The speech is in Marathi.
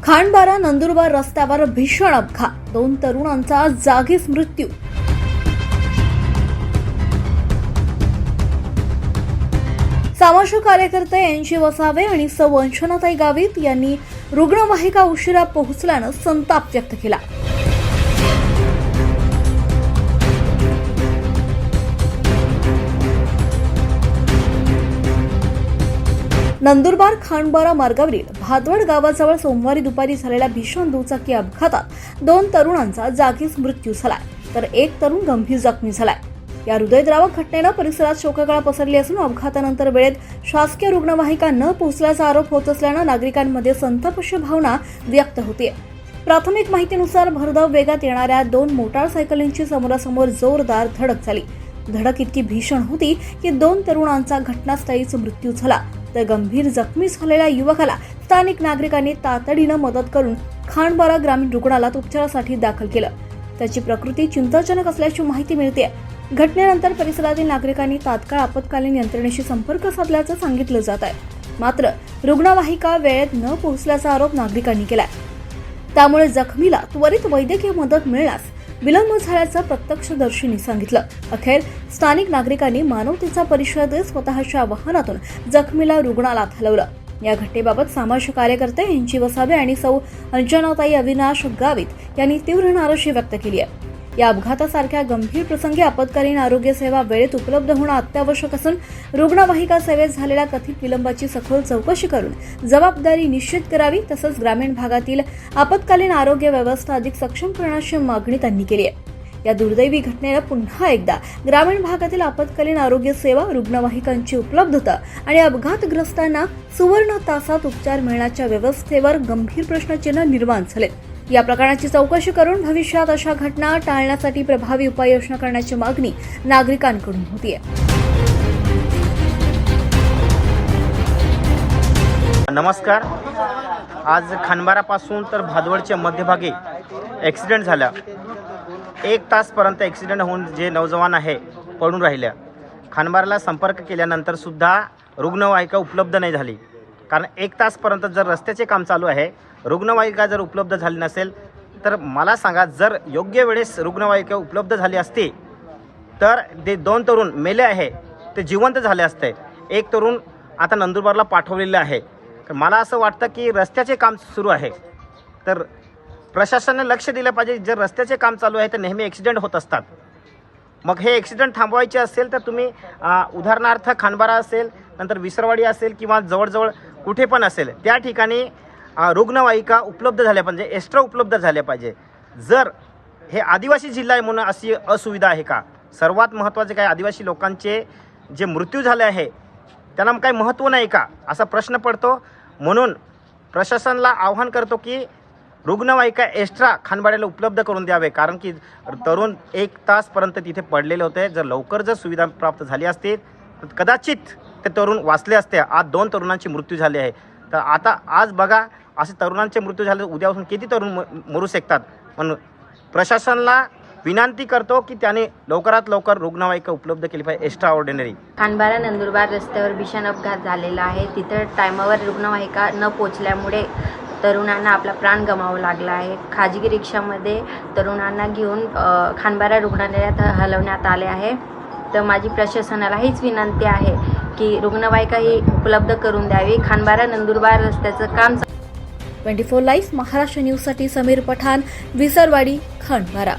खांडबारा नंदुरबार रस्त्यावर भीषण अपघात, 2 तरुणांचा जागीच मृत्यू. सामाजिक कार्यकर्ते एनजी वसावे आणि सौ अंजनाताई गावित यांनी रुग्णवाहिका उशिरा पोहोचल्यानं संताप व्यक्त केला. नंदुरबार खांडबारा मार्गावरील भादवड गावाजवळ सोमवारी दुपारी झालेल्या भीषण दुचाकी अपघातात 2 तरुणांचा जागीच मृत्यू झालाय, तर 1 तरुण गंभीर जखमी झालाय. या हृदयद्रावक घटनेनं परिसरात शोककळा पसरली असून अपघातानंतर वेळेत शासकीय रुग्णवाहिका न पोहोचल्याचा आरोप होत असल्यानं नागरिकांमध्ये संतापाची भावना व्यक्त होते. प्राथमिक माहितीनुसार भरधाव वेगात येणाऱ्या 2 मोटारसायकलींची समोरासमोर जोरदार धडक झाली. धडक इतकी भीषण होती की 2 तरुणांचा घटनास्थळीच मृत्यू झाला, तर गंभीर जखमी झालेल्या युवकाला स्थानिक नागरिकांनी तातडीनं मदत करून खांडबारा ग्रामीण रुग्णालयात उपचारासाठी दाखल केलं. त्याची प्रकृती चिंताजनक असल्याची माहिती मिळते. घटनेनंतर परिसरातील नागरिकांनी तात्काळ आपत्कालीन यंत्रणेशी संपर्क साधल्याचं सांगितलं जात आहे. मात्र रुग्णवाहिका वेळेत न पोहोचल्याचा आरोप नागरिकांनी केलाय. त्यामुळे जखमीला त्वरित वैद्यकीय मदत मिळण्यास विलंब झाल्याचं प्रत्यक्षदर्शींनी सांगितलं. अखेर स्थानिक नागरिकांनी मानवतेचा परिचय देत स्वतःच्या वाहनातून जखमीला रुग्णालयात हलवलं. या घटनेबाबत सामाजिक कार्यकर्ते एनजी वसावे आणि सौ अंजनाताई अविनाश गावित यांनी तीव्र नाराजी व्यक्त केली आहे. या अपघातासारख्या गंभीर प्रसंगी आपत्कालीन आरोग्य सेवा वेळेत उपलब्ध होणं अत्यावश्यक असून रुग्णवाहिका सेवेत झालेल्या कथित विलंबाची सखोल चौकशी करून जबाबदारी निश्चित करावी. तसंच ग्रामीण भागातील आपत्कालीन आरोग्य व्यवस्था अधिक सक्षम करण्याची मागणी त्यांनी केली आहे. या दुर्दैवी घटनेनं पुन्हा एकदा ग्रामीण भागातील आपत्कालीन आरोग्य सेवा, रुग्णवाहिकांची उपलब्धता आणि अपघातग्रस्तांना सुवर्ण तासात उपचार मिळण्याच्या व्यवस्थेवर गंभीर प्रश्नचिन्ह निर्माण झाले. या प्रकरणाची चौकशी करून भविष्यात अशा घटना टाळण्यासाठी प्रभावी उपाययोजना करण्याची मागणी नागरिकांकडून होतीये. नमस्कार. आज खांडबारापासून तर भादवडच्या मध्यभागी ॲक्सिडेंट झाला. 1 तासपर्यंत ॲक्सिडेंट होऊन जे नौजवान आहे पडून राहिल्या. खांडबाराला संपर्क केल्यानंतर सुद्धा रुग्णवाहिका उपलब्ध नाही झाली. कारण 1 तासपर्यंत जर रस्त्याचे काम चालू आहे, रुग्णवाहिका जर उपलब्ध झाली नसेल तर मला सांगा, जर योग्य वेळेस रुग्णवाहिका उपलब्ध झाली असती तर ते 2 तरुण मेले आहे ते जिवंत झाले असते. 1 तरुण आता नंदुरबारला पाठवलेलं आहे. तर मला असं वाटतं की रस्त्याचे काम सुरू आहे तर प्रशासनाने लक्ष दिलं पाहिजे. जर रस्त्याचे काम चालू आहे तर नेहमी ॲक्सिडेंट होत असतात. मग हे ॲक्सिडेंट थांबवायचे असेल तर तुम्ही उदाहरणार्थ खांडबारा असेल, नंतर विसरवाडी असेल किंवा जवळजवळ कुठे पण असेल त्या ठिकाणी रुग्णवाहिका उपलब्ध झाल्या पाहिजे, एक्स्ट्रा उपलब्ध झाल्या पाहिजे. जर हे आदिवासी जिल्हा आहे म्हणून अशी असुविधा आहे का? सर्वात महत्त्वाचे काय, आदिवासी लोकांचे जे मृत्यू झाले आहे त्यांना काही महत्त्व नाही का असा प्रश्न पडतो. म्हणून प्रशासनाला आव्हान करतो की रुग्णवाहिका एक्स्ट्रा खांडबाऱ्याला उपलब्ध करून द्यावे. कारण की तरुण 1 तासपर्यंत तिथे पडलेले होते. जर लवकर जर सुविधा प्राप्त झाली असती तर कदाचित ते तरुण वाचले असते. आज 2 तरुणांची मृत्यू झाली आहे. तर आता आज बघा, असे तरुणांचे मृत्यू झाले, उद्यापासून किती तरुण मरू शकतात. म्हणून प्रशासनाला विनंती करतो की त्याने लवकरात लवकर रुग्णवाहिका उपलब्ध केली पाहिजे, एक्स्ट्रा ऑर्डिनरी. खांडबारा नंदुरबार रस्त्यावर भीषण अपघात झालेला आहे. तिथं टायमावर रुग्णवाहिका न पोचल्यामुळे तरुणांना आपला प्राण गमावा लागला आहे. खाजगी रिक्षामध्ये तरुणांना घेऊन खांडबारा रुग्णालयात हलवण्यात आले आहे. तर माझी प्रशासनाला हीच विनंती आहे की रुग्णवाहिका ही उपलब्ध करून द्यावी. खांडबारा नंदुरबार रस्त्याचं काम 24 लाईव्ह महाराष्ट्र न्यूजसाठी समीर पठाण, विसरवाडी, खांडबारा.